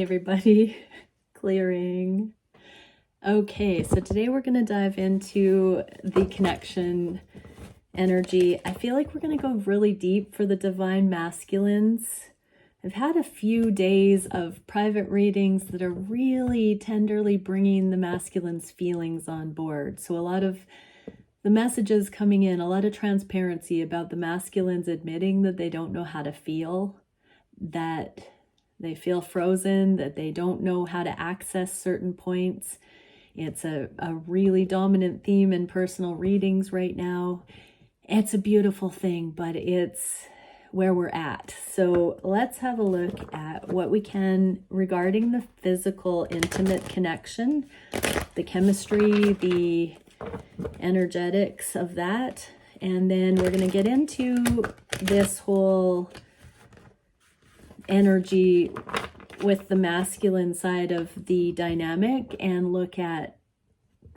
Everybody, clearing. Okay, so today we're going to dive into the connection energy. I feel like we're going to go really deep for the divine masculines. I've had a few days of private readings that are really tenderly bringing the masculine's feelings on board. So a lot of the messages coming in, a lot of transparency about the masculines admitting that they don't know how to feel, that they feel frozen, that they don't know how to access certain points. It's a really dominant theme in personal readings right now. It's a beautiful thing, but it's where we're at. So let's have a look at what we can regarding the physical, intimate connection, the chemistry, the energetics of that. And then we're going to get into this whole energy with the masculine side of the dynamic and look at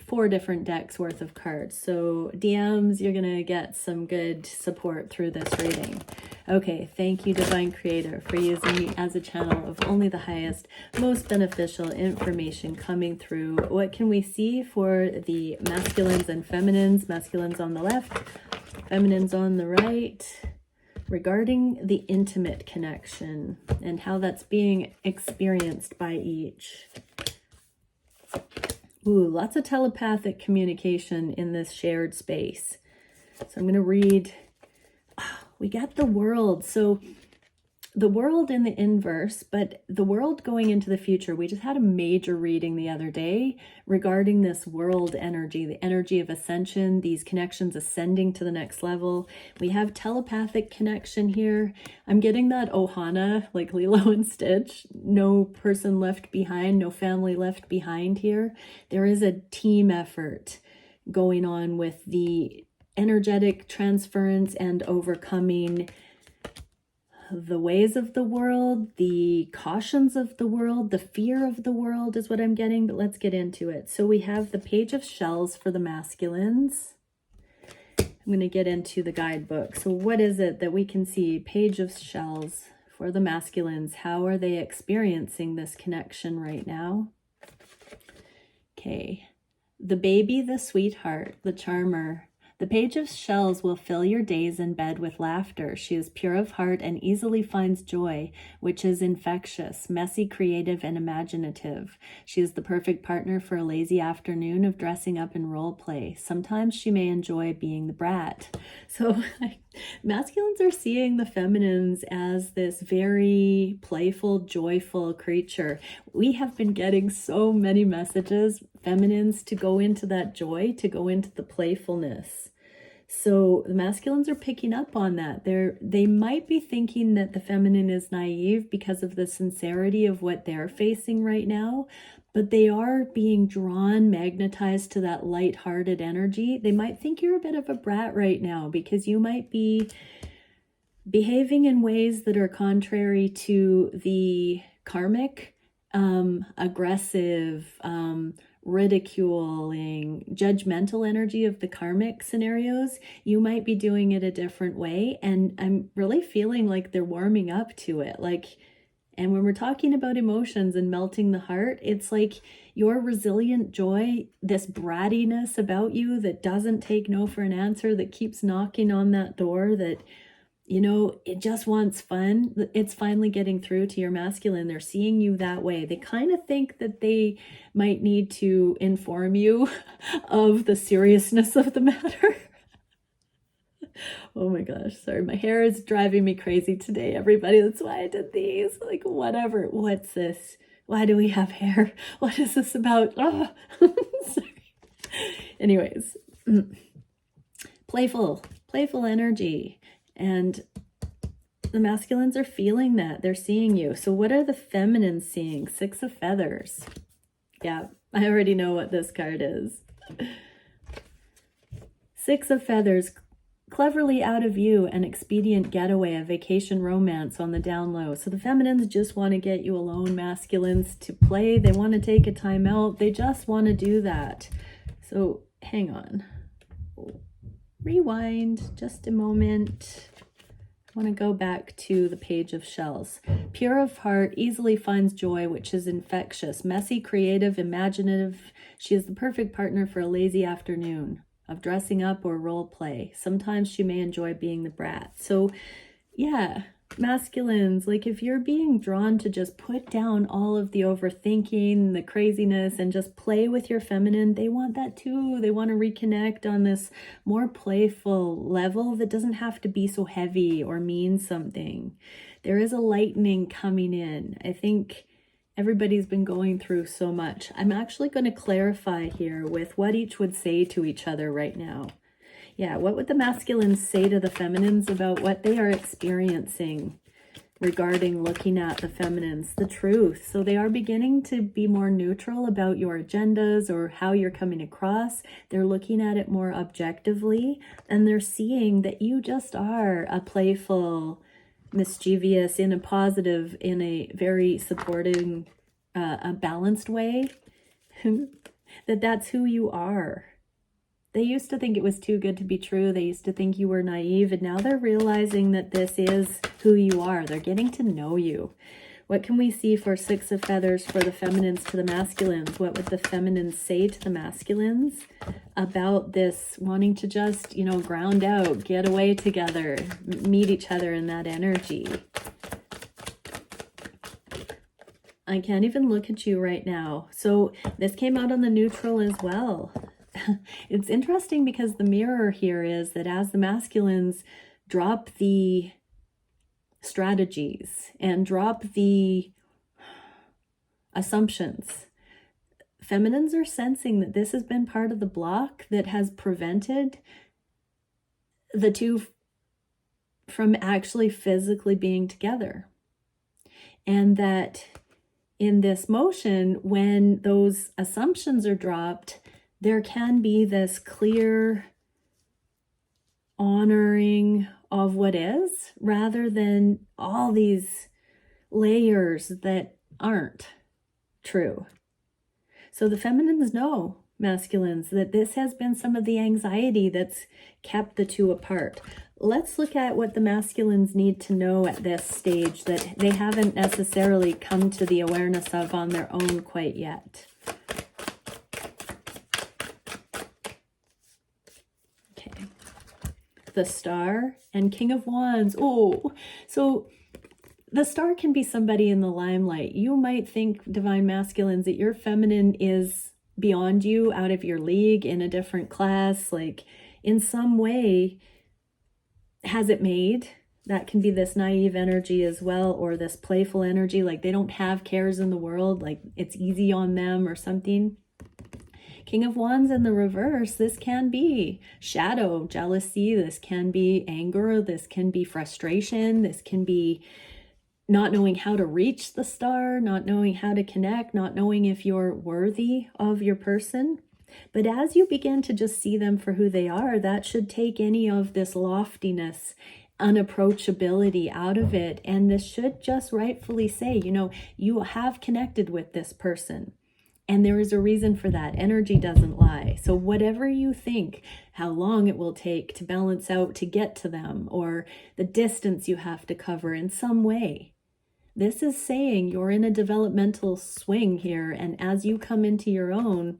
4 different decks worth of cards. So DMs, you're going to get some good support through this reading. Okay, thank you, Divine Creator, for using me as a channel of only the highest, most beneficial information coming through. What can we see for the masculines and feminines? Masculines on the left, feminines on the right, regarding the intimate connection and how that's being experienced by each. Ooh, lots of telepathic communication in this shared space. So I'm going to read, we got the world. So the world in the inverse, but the world going into the future. We just had a major reading the other day regarding this world energy, the energy of ascension, these connections ascending to the next level. We have telepathic connection here. I'm getting that Ohana, like Lilo and Stitch, no person left behind, no family left behind here. There is a team effort going on with the energetic transference and overcoming the ways of the world, the cautions of the world, the fear of the world is what I'm getting, but let's get into it. So we have the Page of Shells for the masculines. I'm going to get into the guidebook. So what is it that we can see? Page of Shells for the masculines. How are they experiencing this connection right now? Okay. The baby, the sweetheart, the charmer. The Page of Shells will fill your days in bed with laughter. She is pure of heart and easily finds joy, which is infectious, messy, creative, and imaginative. She is the perfect partner for a lazy afternoon of dressing up in role play. Sometimes she may enjoy being the brat. So masculines are seeing the feminines as this very playful, joyful creature. We have been getting so many messages, feminines, to go into that joy, to go into the playfulness. So the masculines are picking up on that. They might be thinking that the feminine is naive because of the sincerity of what they're facing right now, but they are being drawn, magnetized to that lighthearted energy. They might think you're a bit of a brat right now because you might be behaving in ways that are contrary to the karmic, aggressive, ridiculing, judgmental energy of the karmic scenarios. You might be doing it a different way, and I'm really feeling like they're warming up to it. And when we're talking about emotions and melting the heart, it's like your resilient joy, this brattiness about you that doesn't take no for an answer, that keeps knocking on that door, that it just wants fun. It's finally getting through to your masculine. They're seeing you that way. They kind of think that they might need to inform you of the seriousness of the matter. Oh my gosh, sorry. My hair is driving me crazy today, everybody. That's why I did these. Like, whatever. What's this? Why do we have hair? What is this about? Oh, sorry. Anyways, playful energy. And the masculines are feeling that. They're seeing you. So what are the feminines seeing? 6 of Feathers. Yeah, I already know what this card is. 6 of Feathers. Cleverly out of view, an expedient getaway, a vacation romance on the down low. So the feminines just want to get you alone, masculines to play. They want to take a time out. They just want to do that. So hang on. Rewind just a moment. I want to go back to the Page of Shells. Pure of heart, easily finds joy, which is infectious. Messy, creative, imaginative. She is the perfect partner for a lazy afternoon of dressing up or role play. Sometimes she may enjoy being the brat. So yeah, masculines, like if you're being drawn to just put down all of the overthinking, the craziness, and just play with your feminine, they want that too. They want to reconnect on this more playful level that doesn't have to be so heavy or mean something. There is a lightening coming in. I think everybody's been going through so much. I'm actually going to clarify here with what each would say to each other right now. Yeah, what would the masculines say to the feminines about what they are experiencing regarding looking at the feminines, the truth? So they are beginning to be more neutral about your agendas or how you're coming across. They're looking at it more objectively, and they're seeing that you just are a playful, mischievous, in a positive, in a very supporting, a balanced way, that's who you are. They used to think it was too good to be true. They used to think you were naive, and now they're realizing that this is who you are. They're getting to know you. What can we see for Six of Feathers for the feminines to the masculines? What would the feminines say to the masculines about this wanting to just, you know, ground out, get away together, meet each other in that energy? I can't even look at you right now. So this came out on the neutral as well. It's interesting because the mirror here is that as the masculines drop the strategies and drop the assumptions, feminines are sensing that this has been part of the block that has prevented the two from actually physically being together. And that in this motion, when those assumptions are dropped, there can be this clear honoring of what is, rather than all these layers that aren't true. So the feminines know, masculines, that this has been some of the anxiety that's kept the two apart. Let's look at what the masculines need to know at this stage that they haven't necessarily come to the awareness of on their own quite yet. The Star and King of Wands. Oh, so the Star can be somebody in the limelight. You might think, Divine Masculines, that your feminine is beyond you, out of your league, in a different class, like in some way has it made. That can be this naive energy as well, or this playful energy, like they don't have cares in the world, like it's easy on them or something. King of Wands in the reverse, this can be shadow, jealousy, this can be anger, this can be frustration, this can be not knowing how to reach the star, not knowing how to connect, not knowing if you're worthy of your person. But as you begin to just see them for who they are, that should take any of this loftiness, unapproachability out of it. And this should just rightfully say, you know, you have connected with this person. And there is a reason for that. Energy doesn't lie. So whatever you think, how long it will take to balance out to get to them, or the distance you have to cover in some way, this is saying you're in a developmental swing here. And as you come into your own,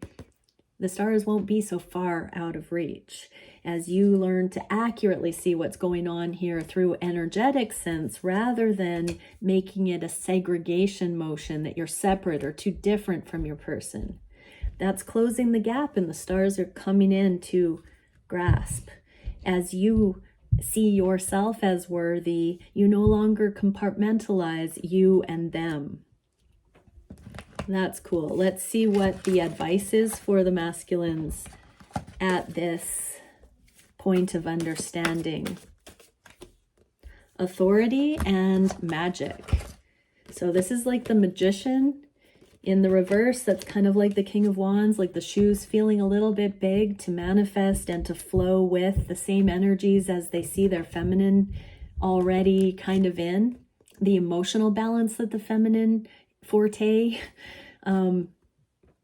the stars won't be so far out of reach. As you learn to accurately see what's going on here through energetic sense, rather than making it a segregation motion that you're separate or too different from your person. That's closing the gap, and the stars are coming in to grasp. As you see yourself as worthy, you no longer compartmentalize you and them. That's cool. Let's see what the advice is for the masculines at this point of understanding. Authority and magic. So this is like the Magician in the reverse. That's kind of like the King of Wands, like the shoes feeling a little bit big to manifest and to flow with the same energies as they see their feminine already kind of in. The emotional balance that the feminine forte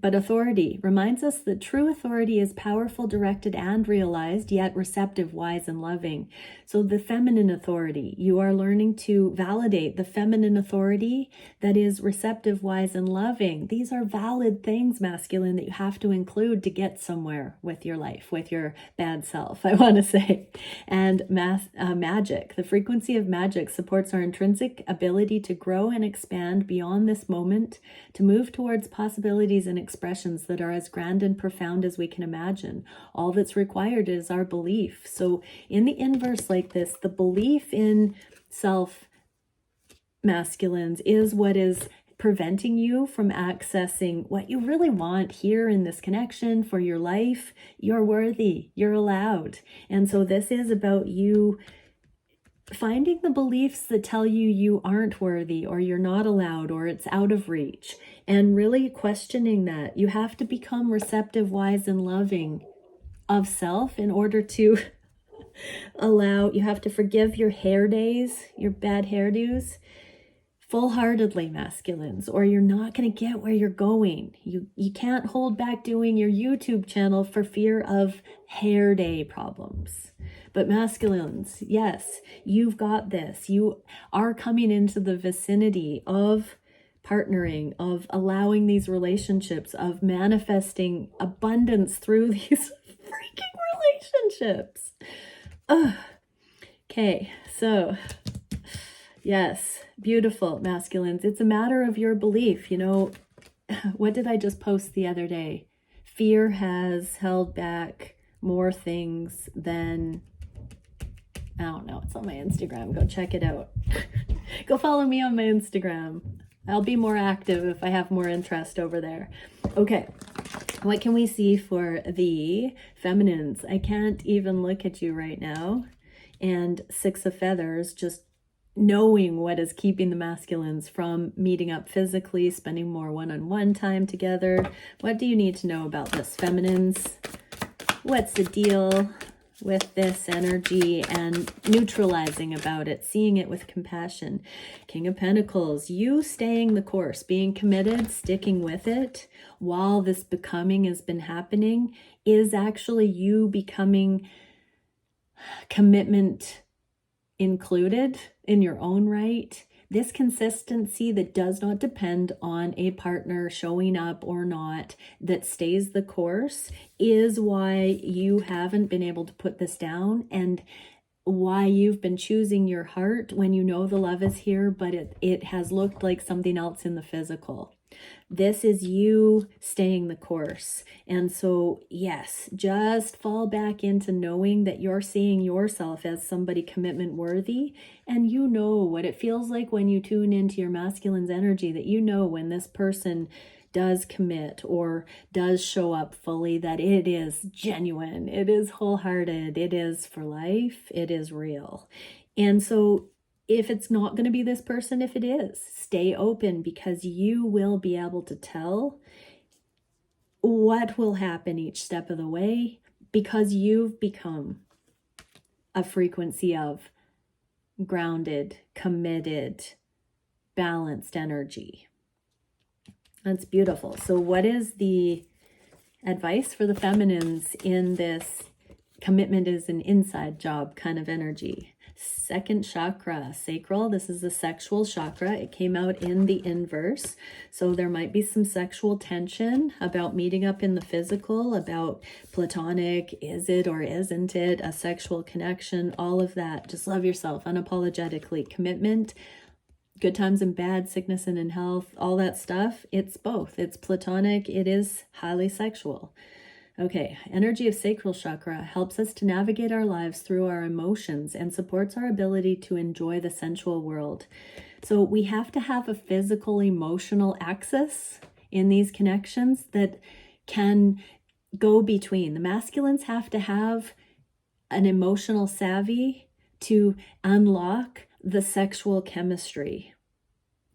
But authority reminds us that true authority is powerful, directed, and realized, yet receptive, wise, and loving. So the feminine authority, you are learning to validate the feminine authority that is receptive, wise, and loving. These are valid things, masculine, that you have to include to get somewhere with your life, with your bad self, I want to say. And magic, the frequency of magic supports our intrinsic ability to grow and expand beyond this moment, to move towards possibilities and expressions that are as grand and profound as we can imagine. All that's required is our belief. So in the inverse like this, the belief in self, masculines, is what is preventing you from accessing what you really want here in this connection for your life. You're worthy, you're allowed. And so this is about you finding the beliefs that tell you you aren't worthy, or you're not allowed, or it's out of reach, and really questioning that. You have to become receptive, wise, and loving of self in order to allow, you have to forgive your hair days, your bad hairdos, full-heartedly, masculines, or you're not going to get where you're going. You can't hold back doing your YouTube channel for fear of hair day problems. But masculines, yes, you've got this. You are coming into the vicinity of partnering, of allowing these relationships, of manifesting abundance through these freaking relationships. Okay, so yes, beautiful, masculines. It's a matter of your belief. You know, what did I just post the other day? Fear has held back more things than, I don't know, it's on my Instagram. Go check it out. Go follow me on my Instagram. I'll be more active if I have more interest over there. Okay, what can we see for the feminines? I can't even look at you right now. And Six of Feathers, just knowing what is keeping the masculines from meeting up physically, spending more one-on-one time together. What do you need to know about this, feminines? What's the deal with this energy, and neutralizing about it, seeing it with compassion? King of Pentacles, you staying the course, being committed, sticking with it while this becoming has been happening, is actually you becoming commitment included in your own right. This consistency that does not depend on a partner showing up or not, that stays the course, is why you haven't been able to put this down, and why you've been choosing your heart when you know the love is here, but it has looked like something else in the physical. This is you staying the course. And so, yes, just fall back into knowing that you're seeing yourself as somebody commitment worthy. And you know what it feels like when you tune into your masculine's energy, that you know when this person does commit or does show up fully, that it is genuine, it is wholehearted, it is for life, it is real. And so if it's not going to be this person, if it is, stay open, because you will be able to tell what will happen each step of the way, because you've become a frequency of grounded, committed, balanced energy. That's beautiful. So what is the advice for the feminines in this commitment is an inside job kind of energy? Second chakra, sacral. This is the sexual chakra. It came out in the inverse. So there might be some sexual tension about meeting up in the physical, about platonic, is it or isn't it, a sexual connection, all of that. Just love yourself unapologetically. Commitment, good times and bad, sickness and in health, all that stuff. It's both. It's platonic. It is highly sexual. Okay, energy of sacral chakra helps us to navigate our lives through our emotions and supports our ability to enjoy the sensual world. So we have to have a physical, emotional axis in these connections that can go between. The masculines have to have an emotional savvy to unlock the sexual chemistry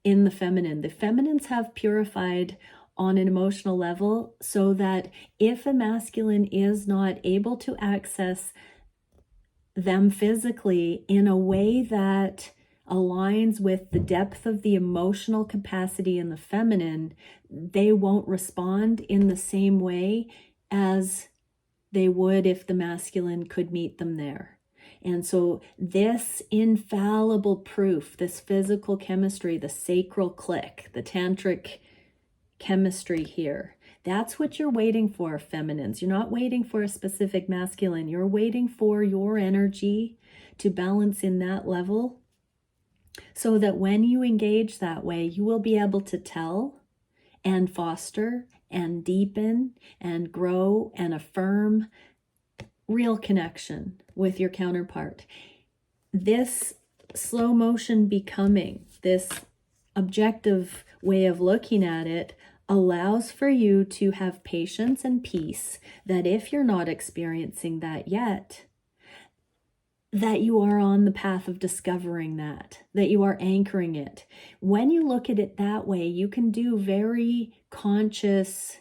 in the feminine. The feminines have purified on an emotional level, so that if a masculine is not able to access them physically in a way that aligns with the depth of the emotional capacity in the feminine, they won't respond in the same way as they would if the masculine could meet them there. And so this infallible proof, this physical chemistry, the sacral click, the tantric chemistry here, that's what you're waiting for, feminines. You're not waiting for a specific masculine. You're waiting for your energy to balance in that level, so that when you engage that way, you will be able to tell and foster and deepen and grow and affirm real connection with your counterpart. This slow motion becoming, this objective way of looking at it, allows for you to have patience and peace, that if you're not experiencing that yet, that you are on the path of discovering that you are anchoring it. When you look at it that way, you can do very conscious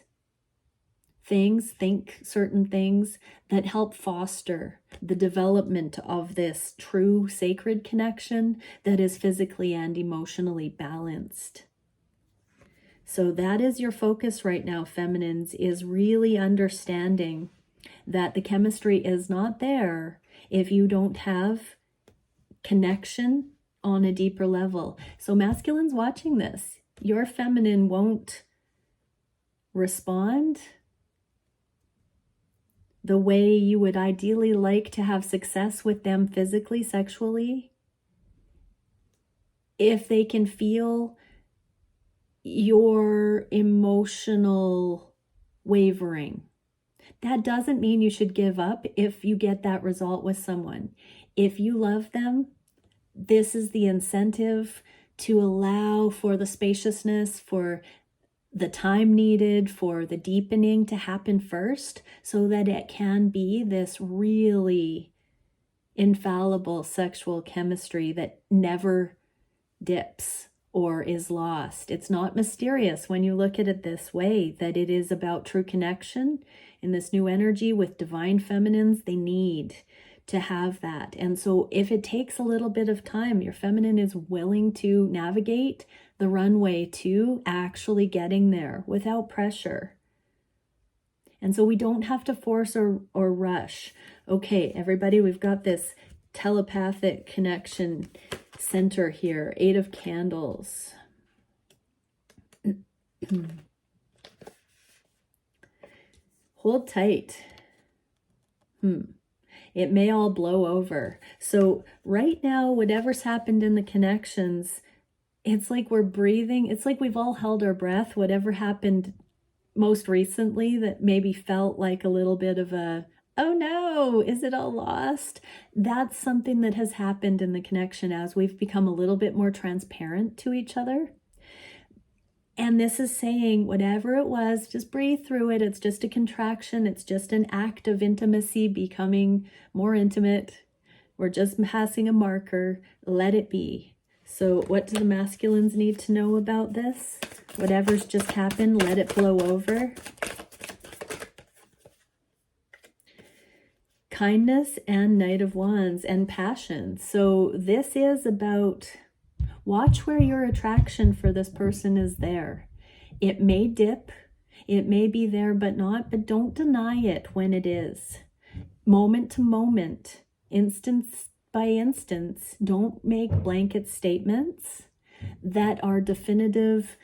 things, think certain things that help foster the development of this true sacred connection that is physically and emotionally balanced. So that is your focus right now, feminines, is really understanding that the chemistry is not there if you don't have connection on a deeper level. So masculines watching this, your feminine won't respond the way you would ideally like to have success with them physically, sexually, if they can feel your emotional wavering. That doesn't mean you should give up if you get that result with someone. If you love them, this is the incentive to allow for the spaciousness, for the time needed, for the deepening to happen first, so that it can be this really infallible sexual chemistry that never dips or is lost. It's not mysterious when you look at it this way, that it is about true connection in this new energy with divine feminines. They need to have that. And so if it takes a little bit of time, your feminine is willing to navigate the runway to actually getting there without pressure. And so we don't have to force or rush. Okay, everybody, we've got this telepathic connection center here, 8 of Candles. Hold tight. It may all blow over. So right now, whatever's happened in the connections, it's like we're breathing. It's like we've all held our breath. Whatever happened most recently that maybe felt like a little bit of a, oh no, is it all lost? That's something that has happened in the connection as we've become a little bit more transparent to each other. And this is saying whatever it was, just breathe through it. It's just a contraction. It's just an act of intimacy, becoming more intimate. We're just passing a marker. Let it be. So what do the masculines need to know about this? Whatever's just happened, let it blow over. Kindness and Knight of Wands and passion. So this is about, watch where your attraction for this person is there. It may dip, it may be there, but don't deny it when it is. Moment to moment, instance by instance. Don't make blanket statements that are definitive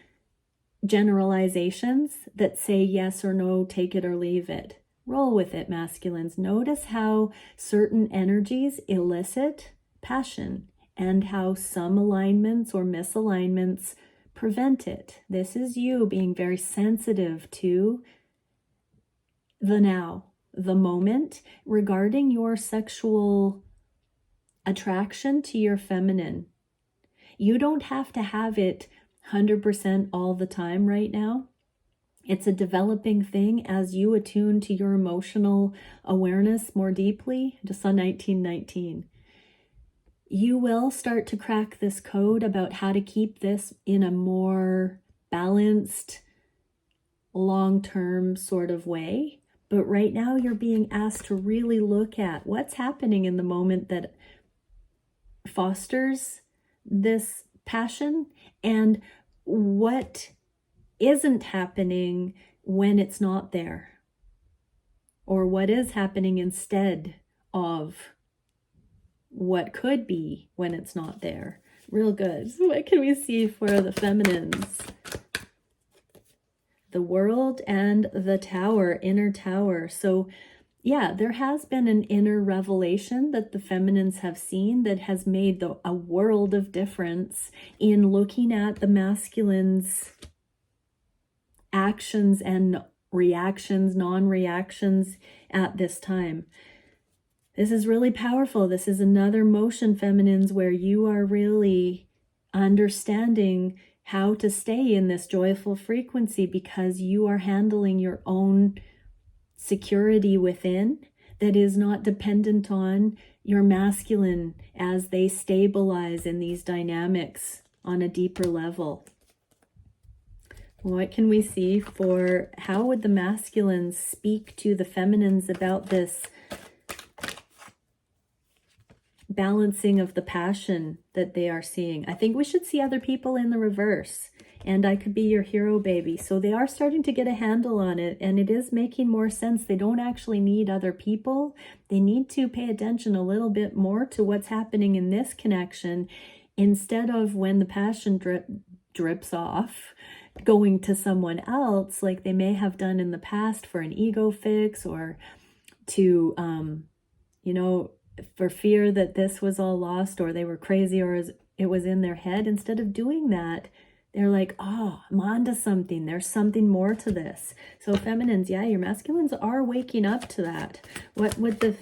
generalizations that say yes or no, take it or leave it. Roll with it, masculines. Notice how certain energies elicit passion and how some alignments or misalignments prevent it. This is you being very sensitive to the now, the moment, regarding your sexual attraction to your feminine. You don't have to have it 100% all the time right now. It's a developing thing as you attune to your emotional awareness more deeply. Just on 1919. You will start to crack this code about how to keep this in a more balanced, long-term sort of way. But right now you're being asked to really look at what's happening in the moment that fosters this passion and what isn't happening when it's not there, or what is happening instead of what could be when it's not there. Real good. So what can we see for the feminines? The World and the Tower, inner tower. So yeah, there has been an inner revelation that the feminines have seen that has made a world of difference in looking at the masculines' actions and reactions, non-reactions at this time. This is really powerful. This is another motion, feminines, where you are really understanding how to stay in this joyful frequency because you are handling your own security within that is not dependent on your masculine as they stabilize in these dynamics on a deeper level. What can we see for how would the masculines speak to the feminines about this balancing of the passion that they are seeing? I think we should see other people in the reverse, and I could be your hero, baby. So they are starting to get a handle on it, and it is making more sense. They don't actually need other people. They need to pay attention a little bit more to what's happening in this connection instead of when the passion drips off, going to someone else like they may have done in the past for an ego fix or to, for fear that this was all lost or they were crazy or it was in their head. Instead of doing that, they're like, oh, I'm onto something. There's something more to this. So feminines, yeah, your masculines are waking up to that. What would the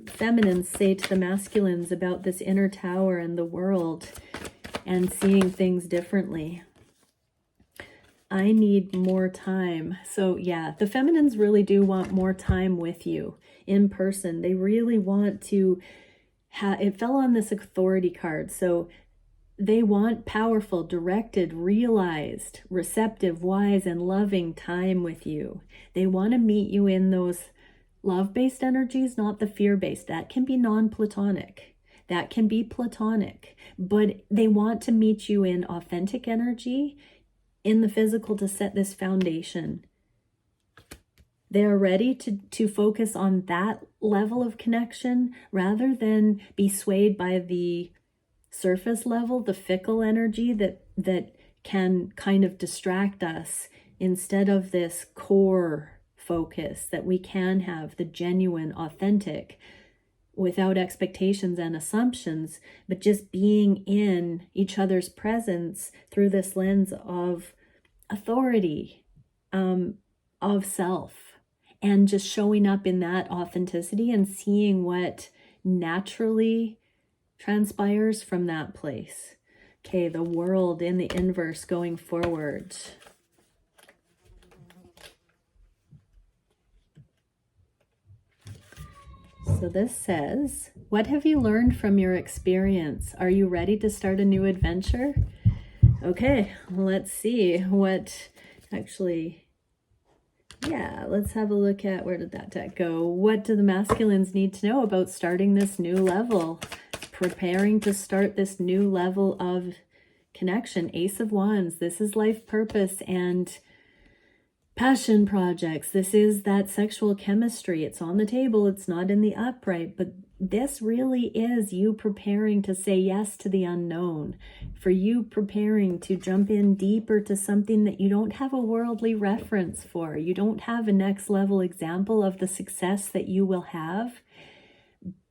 feminines say to the masculines about this inner tower and the world and seeing things differently? I need more time. So yeah, the feminines really do want more time with you in person. They really want to it fell on this authority card. So they want powerful, directed, realized, receptive, wise, and loving time with you. They want to meet you in those love-based energies, not the fear-based. That can be non-platonic. That can be platonic. But they want to meet you in authentic energy, in the physical, to set this foundation. They are ready to focus on that level of connection rather than be swayed by the surface level, the fickle energy that can kind of distract us, instead of this core focus that we can have, the genuine, authentic, without expectations and assumptions, but just being in each other's presence through this lens of authority, of self, and just showing up in that authenticity and seeing what naturally transpires from that place. Okay, the World in the inverse going forward. So this says, what have you learned from your experience? Are you ready to start a new adventure? Okay, let's see what actually, yeah, let's have a look at, where did that deck go? What do the masculines need to know about starting this new level? Preparing to start this new level of connection. Ace of Wands. This is life purpose and passion projects. This is that sexual chemistry. It's on the table. It's not in the upright, but this really is you preparing to say yes to the unknown, for you preparing to jump in deeper to something that you don't have a worldly reference for. You don't have a next level example of the success that you will have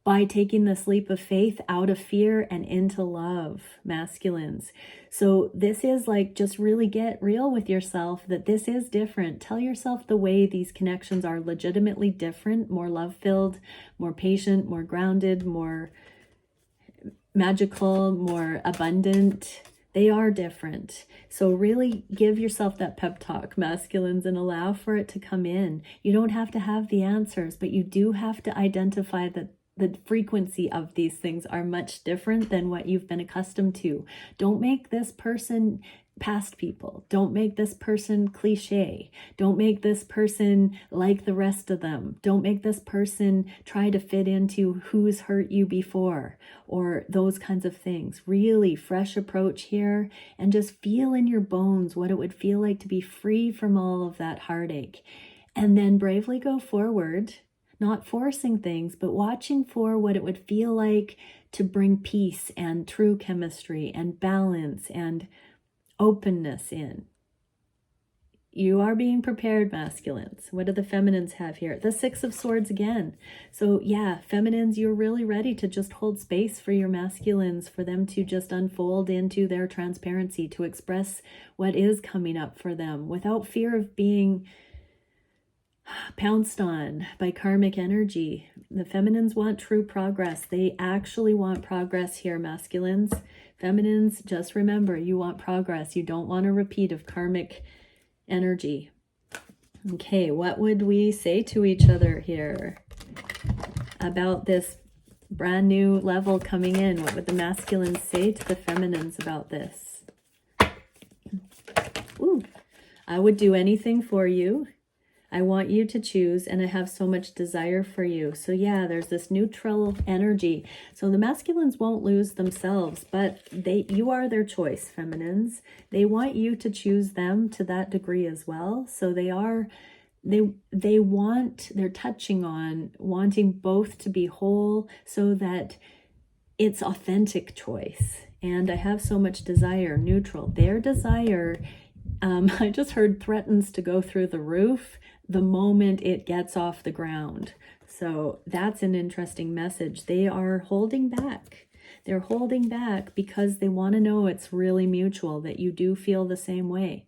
by taking this leap of faith out of fear and into love, masculines. So this is like, just really get real with yourself that this is different. Tell yourself the way these connections are legitimately different, more love-filled, more patient, more grounded, more magical, more abundant. They are different. So really give yourself that pep talk, masculines, and allow for it to come in. You don't have to have the answers, but you do have to identify that the frequency of these things are much different than what you've been accustomed to. Don't make this person past people. Don't make this person cliche. Don't make this person like the rest of them. Don't make this person try to fit into who's hurt you before, or those kinds of things. Really fresh approach here, and just feel in your bones what it would feel like to be free from all of that heartache. And then bravely go forward, not forcing things, but watching for what it would feel like to bring peace and true chemistry and balance and openness in. You are being prepared, masculines. What do the feminines have here? The Six of Swords again. So yeah, feminines, you're really ready to just hold space for your masculines, for them to just unfold into their transparency, to express what is coming up for them without fear of being pounced on by karmic energy. The feminines want true progress. They actually want progress here, masculines. Feminines, just remember, you want progress. You don't want a repeat of karmic energy. Okay, what would we say to each other here about this brand new level coming in? What would the masculines say to the feminines about this? Ooh, I would do anything for you. I want you to choose, and I have so much desire for you. So yeah, there's this neutral energy. So the masculines won't lose themselves, but you are their choice, feminines. They want you to choose them to that degree as well. So they're touching on wanting both to be whole so that it's authentic choice. And I have so much desire, neutral. Their desire, I just heard, threatens to go through the roof the moment it gets off the ground. So that's an interesting message. They are holding back. They're holding back because they want to know it's really mutual, that you do feel the same way.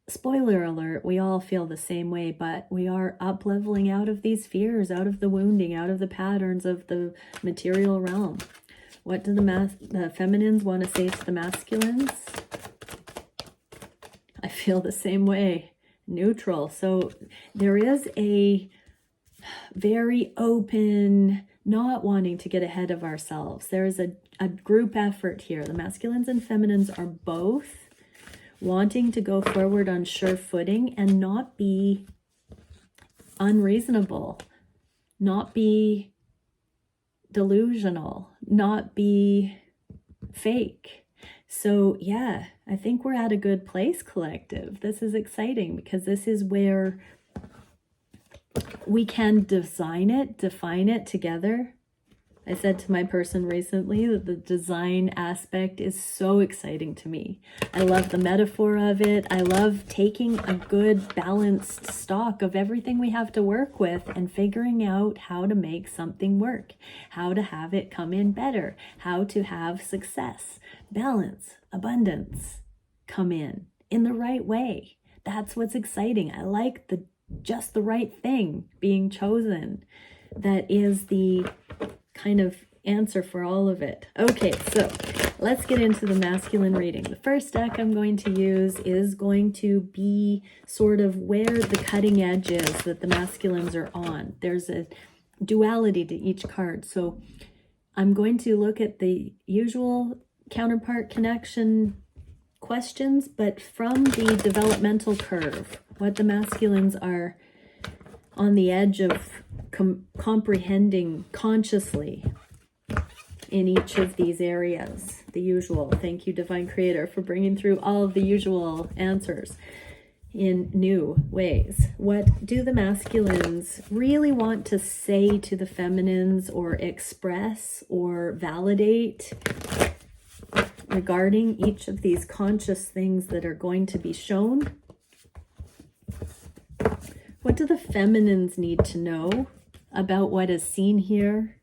Spoiler alert, we all feel the same way, but we are up-leveling out of these fears, out of the wounding, out of the patterns of the material realm. What do the feminines want to say to the masculines? I feel the same way. Neutral. So there is a very open, not wanting to get ahead of ourselves. There is a group effort here. The masculines and feminines are both wanting to go forward on sure footing and not be unreasonable, not be delusional, not be fake. So yeah, I think we're at a good place, collective. This is exciting because this is where we can define it together. I said to my person recently that the design aspect is so exciting to me. I love the metaphor of it. I love taking a good balanced stock of everything we have to work with and figuring out how to make something work, how to have it come in better, how to have success, balance, abundance come in the right way. That's what's exciting. I like just the right thing being chosen. That is the kind of answer for all of it. Okay, so let's get into the masculine reading. The first deck I'm going to use is going to be sort of where the cutting edge is that the masculines are on. There's a duality to each card. So I'm going to look at the usual counterpart connection questions, but from the developmental curve, what the masculines are on the edge of comprehending consciously in each of these areas. The usual. Thank you, Divine Creator, for bringing through all of the usual answers in new ways. What do the masculines really want to say to the feminines or express or validate regarding each of these conscious things that are going to be shown? What do the feminines need to know about what is seen here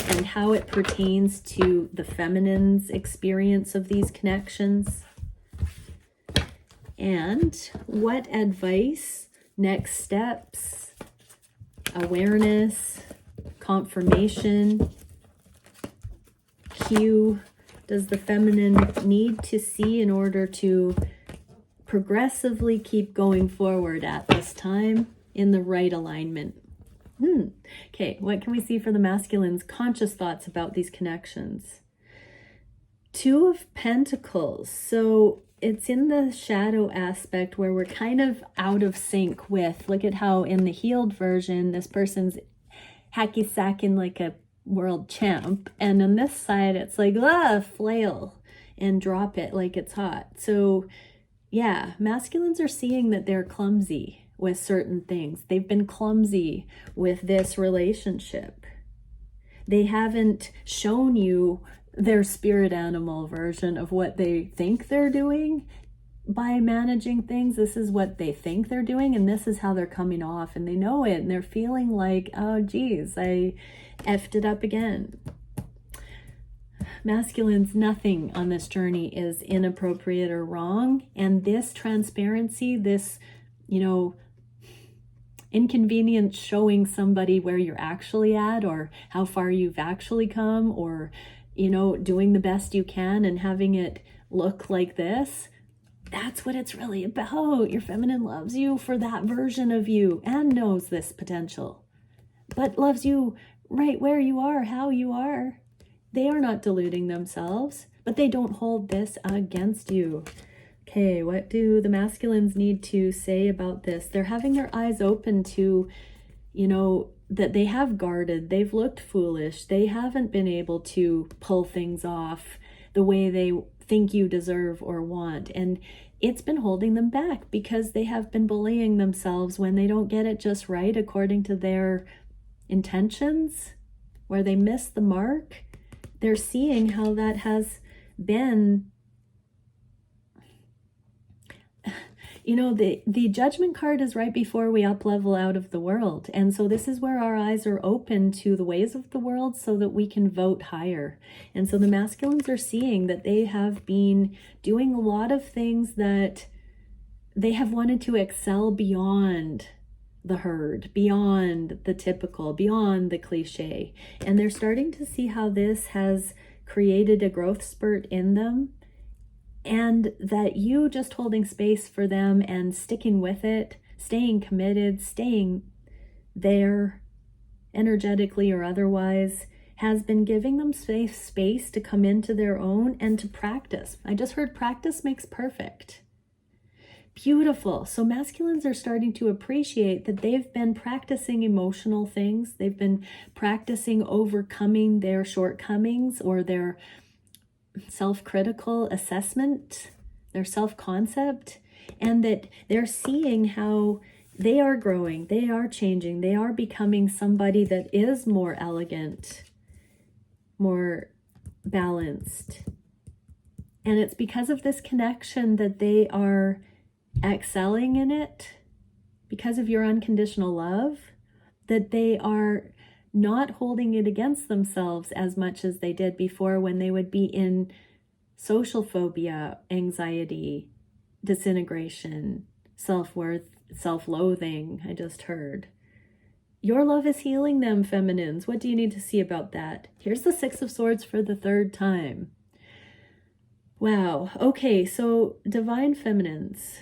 and how it pertains to the feminine's experience of these connections? And what advice, next steps, awareness, confirmation, cue does the feminine need to see in order to progressively keep going forward at this time in the right alignment? Okay, what can we see for the masculines' conscious thoughts about these connections? Two of Pentacles. So it's in the shadow aspect where we're kind of out of sync with, look at how in the healed version, this person's hacky sacking like a world champ. And on this side, it's like, flail and drop it like it's hot. So yeah, masculines are seeing that they're clumsy with certain things. They've been clumsy with this relationship. They haven't shown you their spirit animal version of what they think they're doing by managing things. This is what they think they're doing, and this is how they're coming off, and they know it, and they're feeling like, oh geez, I effed it up again. Masculines, nothing on this journey is inappropriate or wrong, and this transparency, this, inconvenience showing somebody where you're actually at or how far you've actually come, or doing the best you can and having it look like this, that's what it's really about. Your feminine loves you for that version of you and knows this potential, but loves you right where you are, how you are. They are not deluding themselves, but they don't hold this against you. Okay, what do the masculines need to say about this? They're having their eyes open to, that they have guarded, they've looked foolish, they haven't been able to pull things off the way they think you deserve or want. And it's been holding them back because they have been bullying themselves when they don't get it just right according to their intentions, where they miss the mark. They're seeing how that has been, the judgment card is right before we up level out of the world. And so this is where our eyes are open to the ways of the world so that we can vote higher. And so the masculines are seeing that they have been doing a lot of things that they have wanted to excel beyond the herd, beyond the typical, beyond the cliche. And they're starting to see how this has created a growth spurt in them, and that you just holding space for them and sticking with it, staying committed, staying there energetically or otherwise, has been giving them safe space to come into their own and to practice. I just heard practice makes perfect. Beautiful. So masculines are starting to appreciate that they've been practicing emotional things. They've been practicing overcoming their shortcomings or their self-critical assessment, their self-concept, and that they're seeing how they are growing, they are changing, they are becoming somebody that is more elegant, more balanced. And it's because of this connection that they are excelling in it, because of your unconditional love, that they are not holding it against themselves as much as they did before, when they would be in social phobia, anxiety, disintegration, self-worth, self-loathing. I just heard. Your love is healing them, feminines. What do you need to see about that? Here's the Six of Swords for the third time. Wow. Okay, so divine feminines,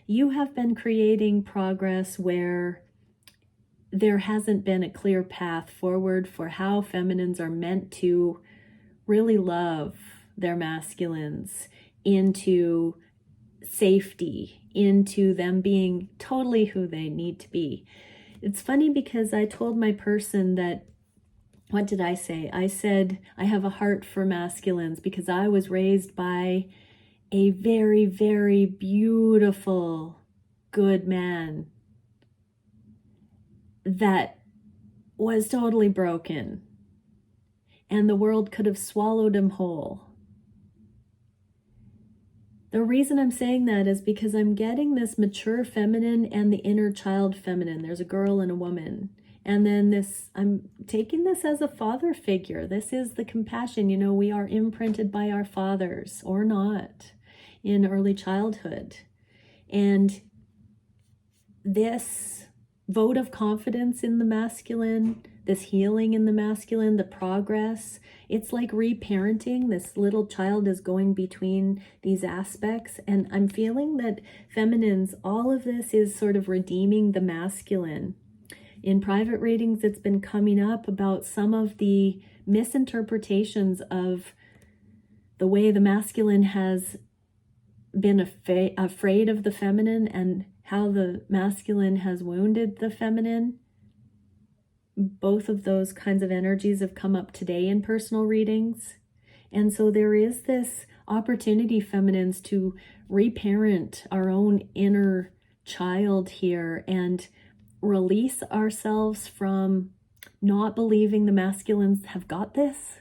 you have been creating progress where there hasn't been a clear path forward for how feminines are meant to really love their masculines into safety, into them being totally who they need to be. It's funny because I told my person that, what did I say? I said, I have a heart for masculines because I was raised by a very, very beautiful, good man that was totally broken, and the world could have swallowed him whole. The reason I'm saying that is because I'm getting this mature feminine and the inner child feminine. There's a girl and a woman. And then this, I'm taking this as a father figure. This is the compassion. We are imprinted by our fathers or not in early childhood. And this vote of confidence in the masculine, this healing in the masculine, the progress, it's like reparenting. This little child is going between these aspects. And I'm feeling that feminines, all of this is sort of redeeming the masculine. In private readings, it's been coming up about some of the misinterpretations of the way the masculine has been afraid of the feminine and how the masculine has wounded the feminine. Both of those kinds of energies have come up today in personal readings. And so there is this opportunity, feminines, to reparent our own inner child here and release ourselves from not believing the masculines have got this,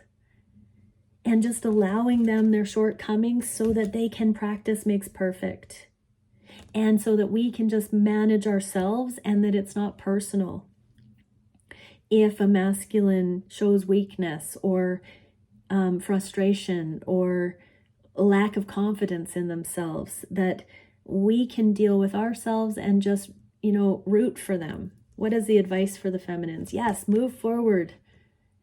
and just allowing them their shortcomings so that they can practice makes perfect. And so that we can just manage ourselves and that it's not personal. If a masculine shows weakness or frustration or lack of confidence in themselves, that we can deal with ourselves and just, root for them. What is the advice for the feminines? Yes, move forward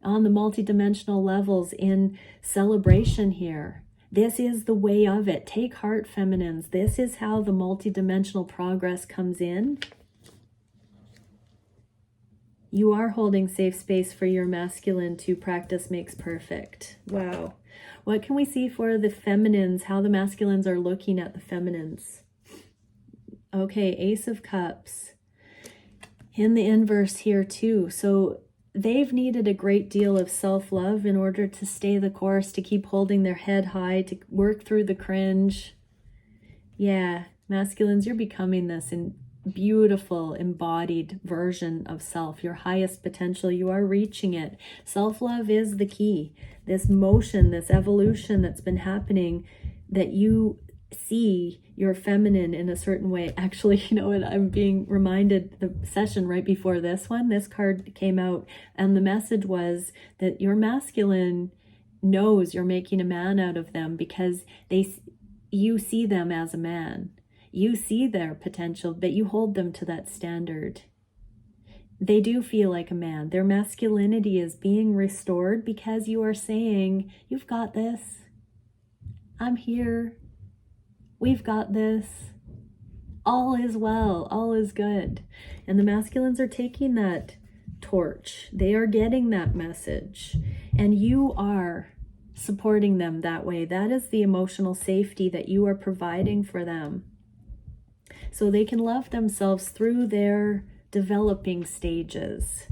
on the multidimensional levels in celebration here. This is the way of it. Take heart, feminines. This is how the multidimensional progress comes in. You are holding safe space for your masculine to practice makes perfect. Wow. What can we see for the feminines, how the masculines are looking at the feminines? Okay, Ace of Cups. In the inverse here too. So they've needed a great deal of self-love in order to stay the course, to keep holding their head high, to work through the cringe. Yeah, masculines, you're becoming this beautiful embodied version of self, your highest potential. You are reaching it. Self-love is the key. This motion, this evolution that's been happening, that you see your feminine in a certain way. Actually, you know what, I'm being reminded, the session right before this one, this card came out and the message was that your masculine knows you're making a man out of them because you see them as a man. You see their potential, but you hold them to that standard. They do feel like a man. Their masculinity is being restored because you are saying, you've got this. I'm here. We've got this. All is well. All is good. And the masculines are taking that torch. They are getting that message. And you are supporting them that way. That is the emotional safety that you are providing for them, so they can love themselves through their developing stages.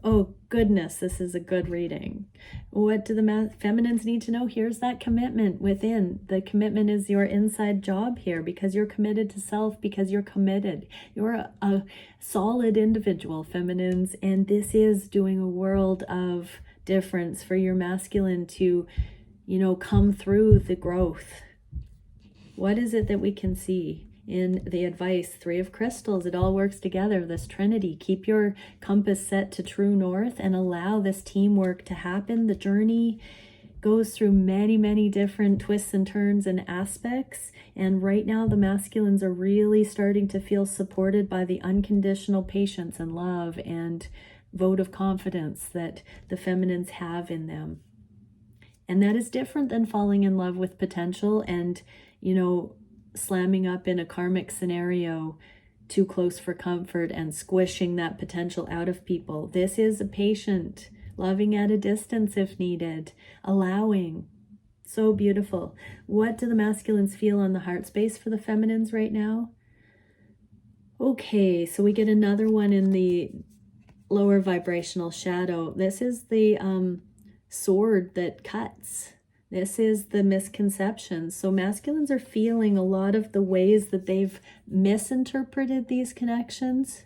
Oh goodness, this is a good reading. What do the feminines need to know? Here's that commitment within. The commitment is your inside job here, because you're committed to self, because you're committed. You're a solid individual, feminines, and this is doing a world of difference for your masculine to, come through the growth. What is it that we can see? In the advice, 3 of Crystals, it all works together, this trinity. Keep your compass set to true north and allow this teamwork to happen. The journey goes through many, many different twists and turns and aspects. And right now, the masculines are really starting to feel supported by the unconditional patience and love and vote of confidence that the feminines have in them. And that is different than falling in love with potential and, slamming up in a karmic scenario too close for comfort and squishing that potential out of people. This is a patient, loving at a distance if needed, allowing. So beautiful. What do the masculines feel on the heart space for the feminines right now? Okay, so we get another one in the lower vibrational shadow. This is the sword that cuts. This is the misconceptions. So masculines are feeling a lot of the ways that they've misinterpreted these connections.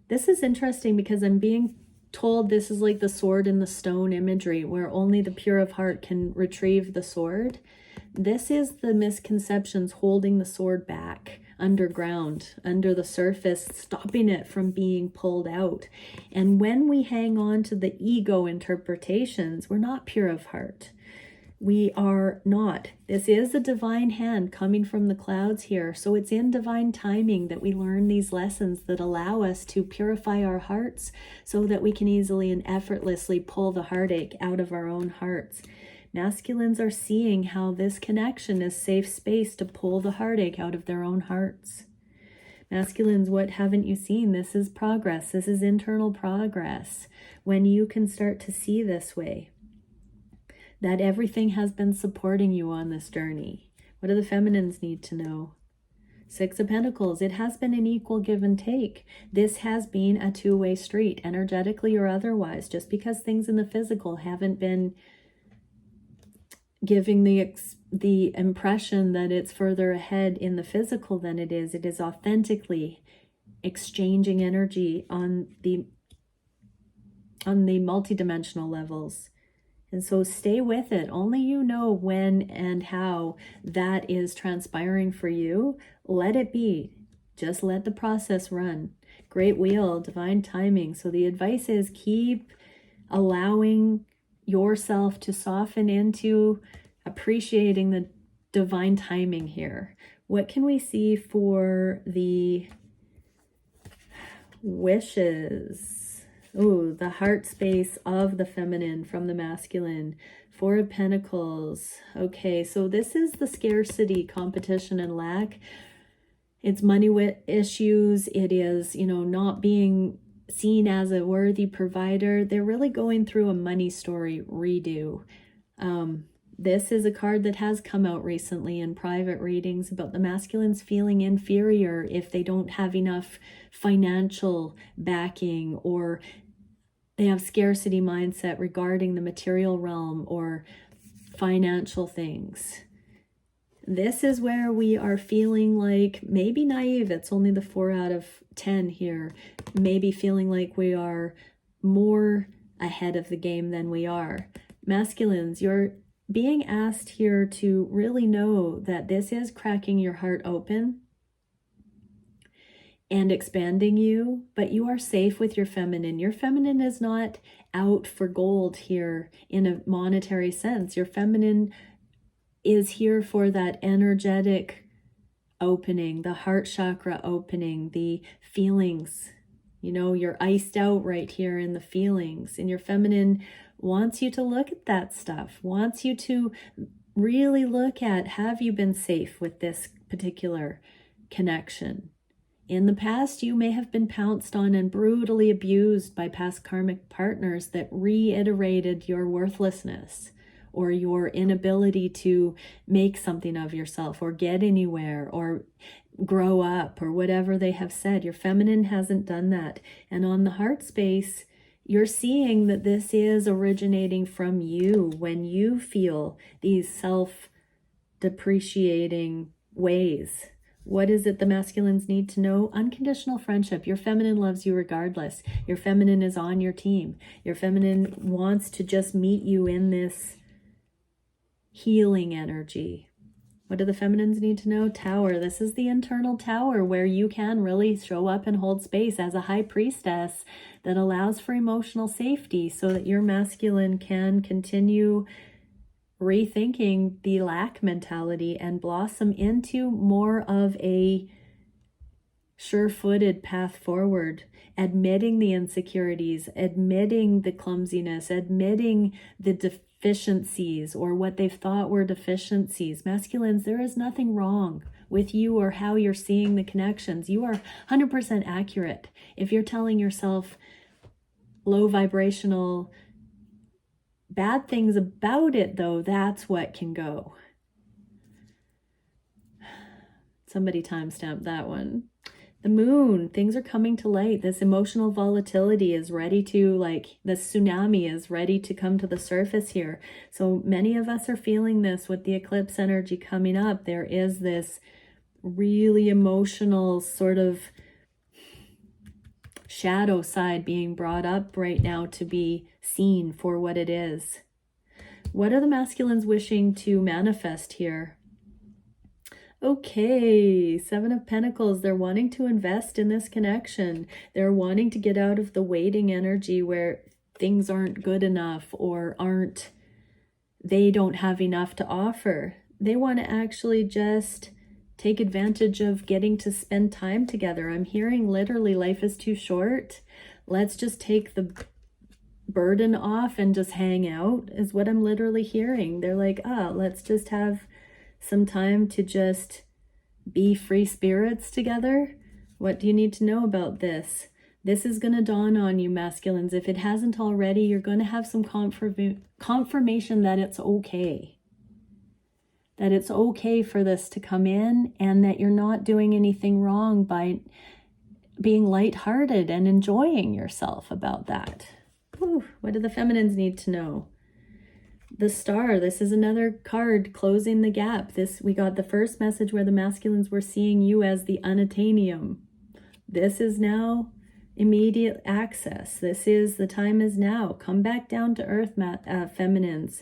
This is interesting because I'm being told this is like the sword in the stone imagery, where only the pure of heart can retrieve the sword. This is the misconceptions holding the sword back underground, under the surface, stopping it from being pulled out. And when we hang on to the ego interpretations, we're not pure of heart. We are not. This is a divine hand coming from the clouds here. So it's in divine timing that we learn these lessons that allow us to purify our hearts so that we can easily and effortlessly pull the heartache out of our own hearts. Masculines are seeing how this connection is safe space to pull the heartache out of their own hearts. Masculines, what haven't you seen? This is progress. This is internal progress when you can start to see this way. that everything has been supporting you on this journey. What do the feminines need to know? Six of Pentacles, it has been an equal give and take. This has been a two-way street, energetically or otherwise. Just because things in the physical haven't been giving the impression that it's further ahead in the physical than it is authentically exchanging energy on the multidimensional levels. And so stay with it. Only you know when and how that is transpiring for you. Let it be. Just let the process run. Great wheel, divine timing. So the advice is keep allowing yourself to soften into appreciating the divine timing here. What can we see for the wishes? Ooh, the heart space of the feminine from the masculine. Four of Pentacles. Okay, so this is the scarcity, competition, and lack. It's money issues. It is, not being seen as a worthy provider. They're really going through a money story redo. This is a card that has come out recently in private readings about the masculines feeling inferior if they don't have enough financial backing, or they have scarcity mindset regarding the material realm or financial things. This is where we are feeling like maybe naive. It's only the 4 out of 10 here. Maybe feeling like we are more ahead of the game than we are. Masculines, you're being asked here to really know that this is cracking your heart open and expanding you, but you are safe with your feminine. Your feminine is not out for gold here in a monetary sense. Your feminine is here for that energetic opening, the heart chakra opening, the feelings. You're iced out right here in the feelings, and your feminine wants you to look at that stuff, wants you to really look at, have you been safe with this particular connection? In the past, you may have been pounced on and brutally abused by past karmic partners that reiterated your worthlessness or your inability to make something of yourself or get anywhere or grow up or whatever they have said. Your feminine hasn't done that. And on the heart space, you're seeing that this is originating from you when you feel these self-depreciating ways. What is it the masculines need to know? Unconditional friendship. Your feminine loves you regardless. Your feminine is on your team. Your feminine wants to just meet you in this healing energy. What do the feminines need to know? Tower. This is the internal tower where you can really show up and hold space as a high priestess that allows for emotional safety so that your masculine can continue rethinking the lack mentality and blossom into more of a sure-footed path forward, admitting the insecurities, admitting the clumsiness, admitting the deficiencies or what they've thought were deficiencies. Masculines, there is nothing wrong with you or how you're seeing the connections. You are 100% accurate. If you're telling yourself low vibrational bad things about it, though, that's what can go. Somebody timestamp that one. The moon, things are coming to light. This emotional volatility is ready to, the tsunami is ready to come to the surface here. So many of us are feeling this with the eclipse energy coming up. There is this really emotional sort of shadow side being brought up right now to be seen for what it is. What are the masculines wishing to manifest here? Okay, 7 of Pentacles. They're wanting to invest in this connection. They're wanting to get out of the waiting energy where things aren't good enough or they don't have enough to offer. They want to actually just take advantage of getting to spend time together. I'm hearing literally life is too short. Let's just take the burden off and just hang out is what I'm literally hearing. They're like, let's just have some time to just be free spirits together. What do you need to know about this? This is going to dawn on you, masculines. If it hasn't already, you're going to have some confirmation that it's okay. That it's okay for this to come in, and that you're not doing anything wrong by being lighthearted and enjoying yourself about that. Whew, what do the feminines need to know? The Star, this is another card closing the gap. We got the first message where the masculines were seeing you as the unattainium. This is now immediate access. This is, the time is now. Come back down to earth, feminines.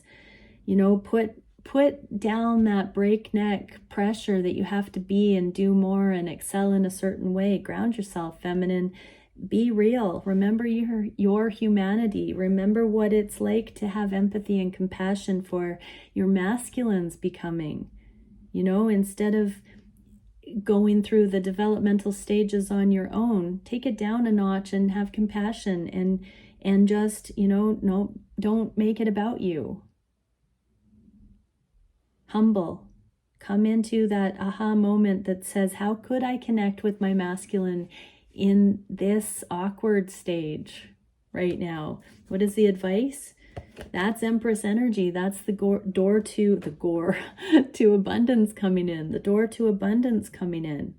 You know, put down that breakneck pressure that you have to be and do more and excel in a certain way. Ground yourself, feminine. Be real. Remember your humanity. Remember what it's like to have empathy and compassion for your masculines becoming. You know, instead of going through the developmental stages on your own, take it down a notch and have compassion and just, you know, no, don't make it about you. Humble. Come into that aha moment that says, how could I connect with my masculine in this awkward stage right now? What is the advice? That's Empress energy. That's the door to abundance coming in. The door to abundance coming in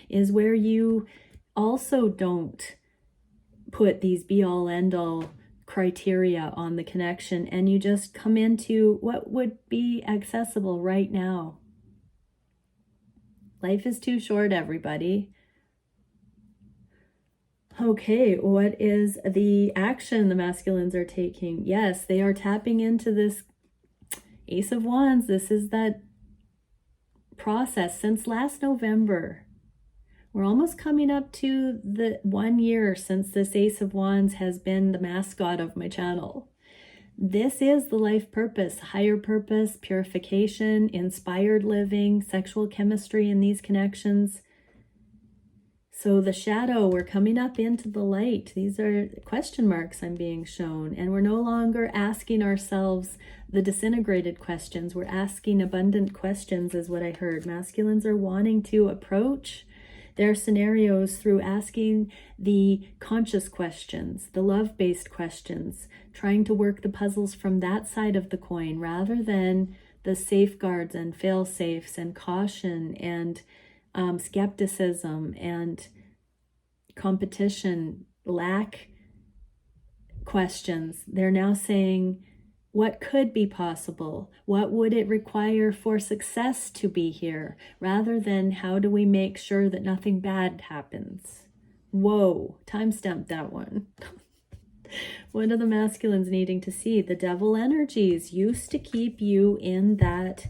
is where you also don't put these be-all end-all criteria on the connection, and you just come into what would be accessible right now. Life is too short, everybody. Okay, what is the action the masculines are taking? Yes, they are tapping into this Ace of Wands. This is that process since last November. We're almost coming up to the 1 year since this Ace of Wands has been the mascot of my channel. This is the life purpose, higher purpose, purification, inspired living, sexual chemistry in these connections. So the shadow, we're coming up into the light. These are question marks I'm being shown. And we're no longer asking ourselves the disintegrated questions. We're asking abundant questions is what I heard. Masculines are wanting to approach their scenarios through asking the conscious questions, the love-based questions, trying to work the puzzles from that side of the coin rather than the safeguards and fail-safes and caution and skepticism and competition, lack questions. They're now saying, what could be possible? What would it require for success to be here? Rather than how do we make sure that nothing bad happens? Whoa, timestamp that one. What are the masculines needing to see? The devil energies used to keep you in that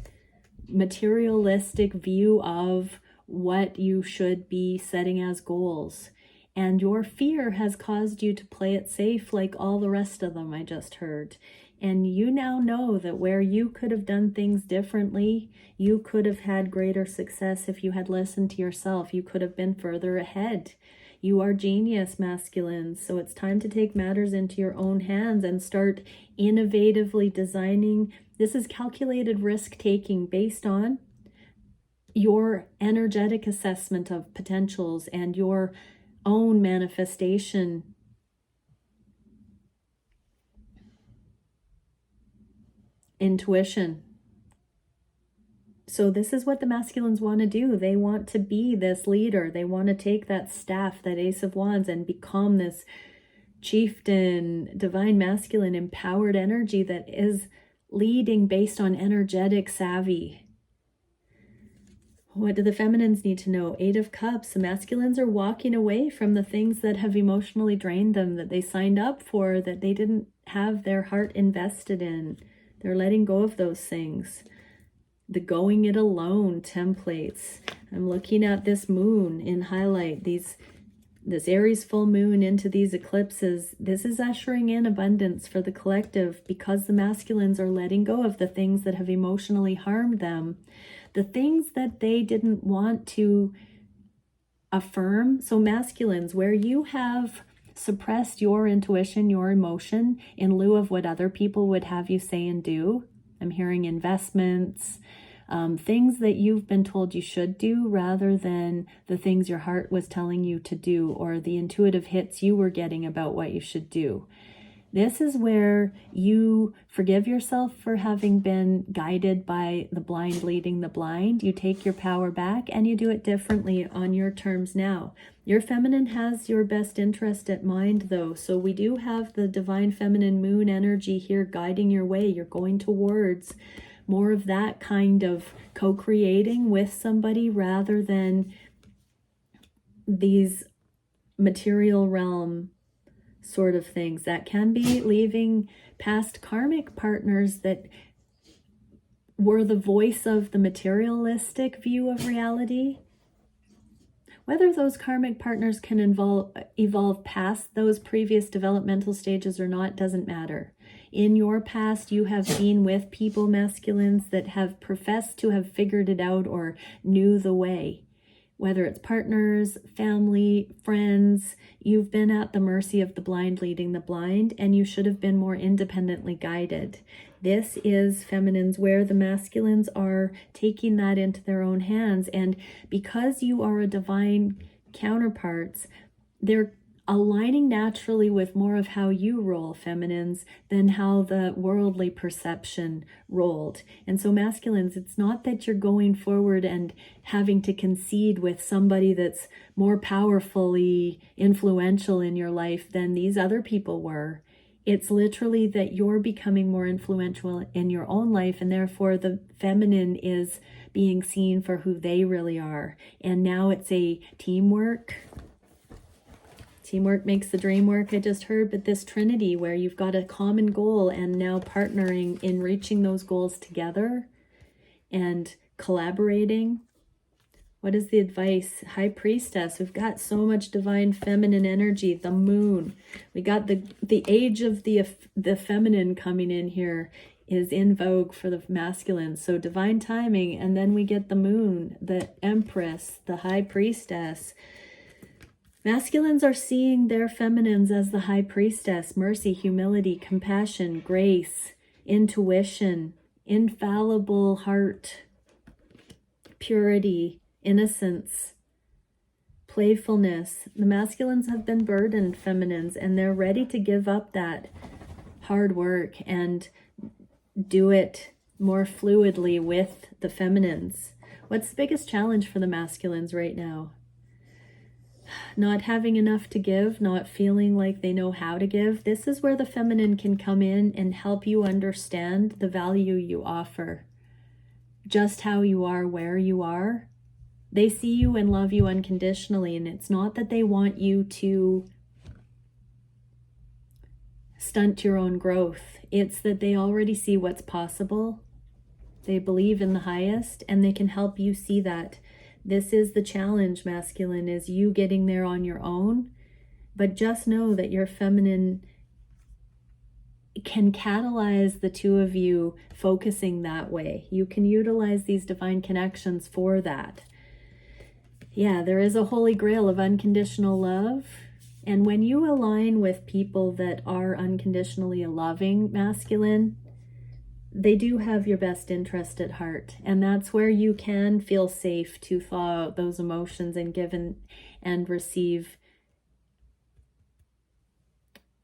materialistic view of what you should be setting as goals. And your fear has caused you to play it safe like all the rest of them I just heard. And you now know that where you could have done things differently, you could have had greater success if you had listened to yourself. You could have been further ahead. You are genius, masculines. So it's time to take matters into your own hands and start innovatively designing. This is calculated risk-taking based on your energetic assessment of potentials and your own manifestation. Intuition. So this is what the masculines want to do. They want to be this leader. They want to take that staff, that Ace of Wands, and become this chieftain, divine masculine, empowered energy that is leading based on energetic savvy. What do the feminines need to know? 8 of Cups. The masculines are walking away from the things that have emotionally drained them, that they signed up for, that they didn't have their heart invested in. They're letting go of those things. The going it alone templates. I'm looking at this moon in highlight, this Aries full moon into these eclipses. This is ushering in abundance for the collective because the masculines are letting go of the things that have emotionally harmed them, the things that they didn't want to affirm. So masculines, where you have suppressed your intuition, your emotion, in lieu of what other people would have you say and do. I'm hearing investments, things that you've been told you should do rather than the things your heart was telling you to do, or the intuitive hits you were getting about what you should do. This is where you forgive yourself for having been guided by the blind leading the blind. You take your power back and you do it differently on your terms now. Your feminine has your best interest at mind, though. So we do have the divine feminine moon energy here guiding your way. You're going towards more of that kind of co-creating with somebody rather than these material realm sort of things. That can be leaving past karmic partners that were the voice of the materialistic view of reality. Whether those karmic partners can evolve past those previous developmental stages or not doesn't matter. In your past, you have been with people, masculines, that have professed to have figured it out or knew the way. Whether it's partners, family, friends, you've been at the mercy of the blind leading the blind, and you should have been more independently guided. This is feminines where the masculines are taking that into their own hands. And because you are a divine counterparts, they're aligning naturally with more of how you roll, feminines, than how the worldly perception rolled. And so masculines, it's not that you're going forward and having to concede with somebody that's more powerfully influential in your life than these other people were. It's literally that you're becoming more influential in your own life, and therefore the feminine is being seen for who they really are. And now it's a teamwork. Teamwork makes the dream work, I just heard, but this trinity where you've got a common goal and now partnering in reaching those goals together and collaborating. What is the advice? High Priestess. We've got so much divine feminine energy. The moon. We got the age of the feminine coming in here is in vogue for the masculine. So divine timing, and then we get the moon, the Empress, the High Priestess. Masculines are seeing their feminines as the High Priestess, mercy, humility, compassion, grace, intuition, infallible heart, purity, innocence, playfulness. The masculines have been burdened, feminines, and they're ready to give up that hard work and do it more fluidly with the feminines. What's the biggest challenge for the masculines right now? Not having enough to give, not feeling like they know how to give. This is where the feminine can come in and help you understand the value you offer. Just how you are, where you are. They see you and love you unconditionally, and it's not that they want you to stunt your own growth. It's that they already see what's possible. They believe in the highest, and they can help you see that. This is the challenge, masculine, is you getting there on your own. But just know that your feminine can catalyze the two of you focusing that way. You can utilize these divine connections for that. Yeah, there is a holy grail of unconditional love. And when you align with people that are unconditionally loving, masculine, they do have your best interest at heart. And that's where you can feel safe to thaw out those emotions and give and receive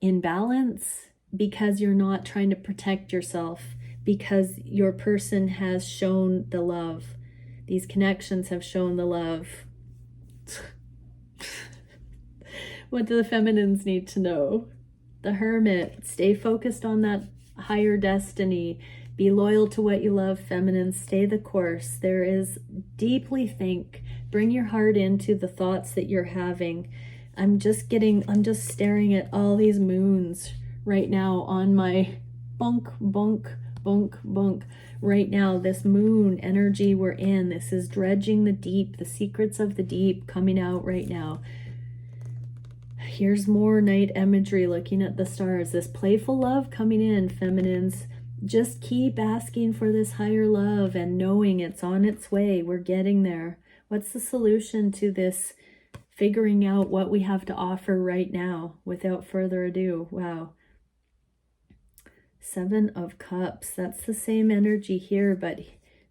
in balance, because you're not trying to protect yourself, because your person has shown the love. These connections have shown the love. What do the feminines need to know? The Hermit. Stay focused on that higher destiny. Be loyal to what you love, feminine. Stay the course. There is deeply think. Bring your heart into the thoughts that you're having. I'm just staring at all these moons right now on my bunk right now. This moon energy we're in, this is dredging the deep, the secrets of the deep coming out right now. Here's more night imagery, looking at the stars. This playful love coming in, feminines. Just keep asking for this higher love and knowing it's on its way. We're getting there. What's the solution to this? Figuring out what we have to offer right now without further ado. Wow. 7 of Cups. That's the same energy here, but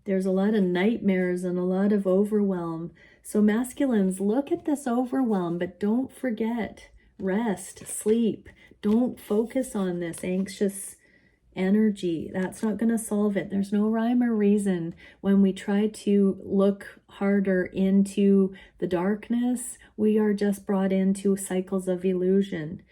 There's a lot of nightmares and a lot of overwhelm. So masculines, look at this overwhelm, but don't forget, rest, sleep. Don't focus on this anxious energy. That's not going to solve it. There's no rhyme or reason when we try to look harder into the darkness. We are just brought into cycles of illusion.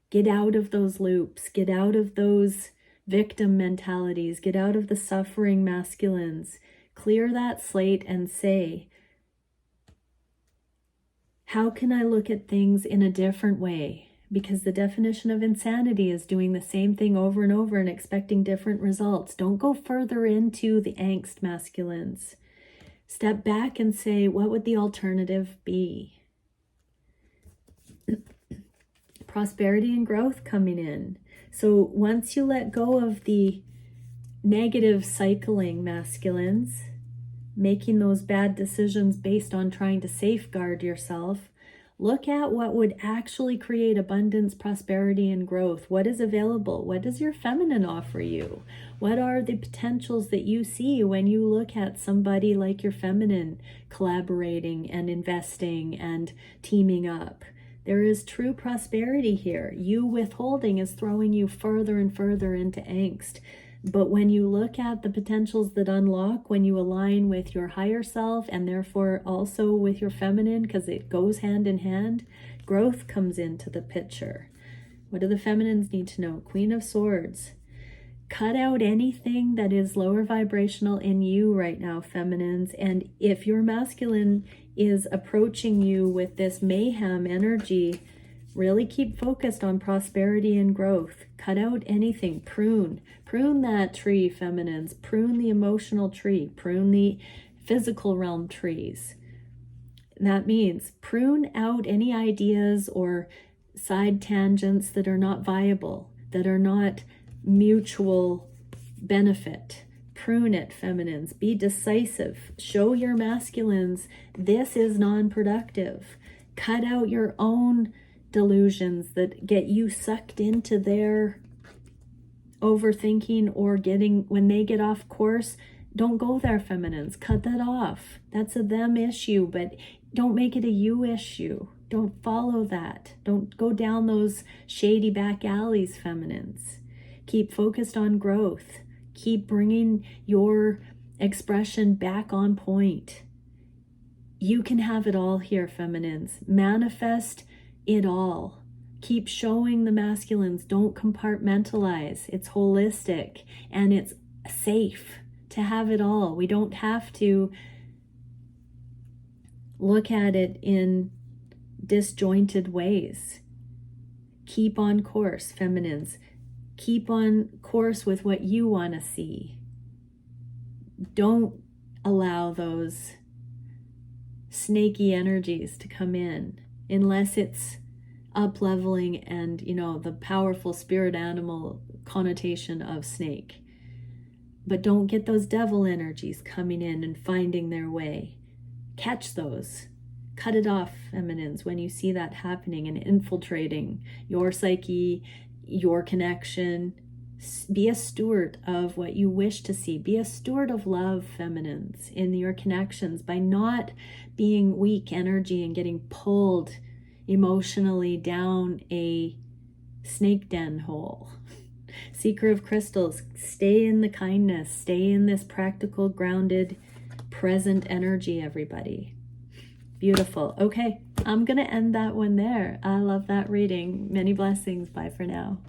Get out of those loops. Get out of those victim mentalities. Get out of the suffering masculines. Clear that slate and say, how can I look at things in a different way? Because the definition of insanity is doing the same thing over and over and expecting different results. Don't go further into the angst masculines. Step back and say, what would the alternative be? Prosperity and growth coming in. So once you let go of the negative cycling masculines, making those bad decisions based on trying to safeguard yourself, look at what would actually create abundance, prosperity, and growth. What is available? What does your feminine offer you? What are the potentials that you see when you look at somebody like your feminine collaborating and investing and teaming up? There is true prosperity here. You withholding is throwing you further and further into angst. But when you look at the potentials that unlock, when you align with your higher self and therefore also with your feminine, because it goes hand in hand, growth comes into the picture. What do the feminines need to know? Queen of Swords. Cut out anything that is lower vibrational in you right now, feminines. And if your masculine is approaching you with this mayhem energy, really keep focused on prosperity and growth. Cut out anything. Prune that tree, feminines. Prune the emotional tree. Prune the physical realm trees. That means prune out any ideas or side tangents that are not viable, that are not mutual benefit. Prune it, feminines. Be decisive. Show your masculines this is non-productive. Cut out your own delusions that get you sucked into their overthinking or when they get off course. Don't go there, feminines. Cut that off. That's a them issue, but don't make it a you issue. Don't follow that. Don't go down those shady back alleys, feminines. Keep focused on growth. Keep bringing your expression back on point. You can have it all here, feminines. Manifest it all. Keep showing the masculines. Don't compartmentalize. It's holistic and it's safe to have it all. We don't have to look at it in disjointed ways. Keep on course, feminines. Keep on course with what you want to see. Don't allow those snaky energies to come in unless it's up-leveling and, the powerful spirit animal connotation of snake. But don't get those devil energies coming in and finding their way. Catch those. Cut it off, feminines, when you see that happening and infiltrating your psyche, your connection. Be a steward of what you wish to see. Be a steward of love, feminines, in your connections by not being weak energy and getting pulled emotionally down a snake den hole. Seeker of crystals, stay in the kindness, stay in this practical, grounded, present energy, everybody. Beautiful. Okay, I'm going to end that one there. I love that reading. Many blessings. Bye for now.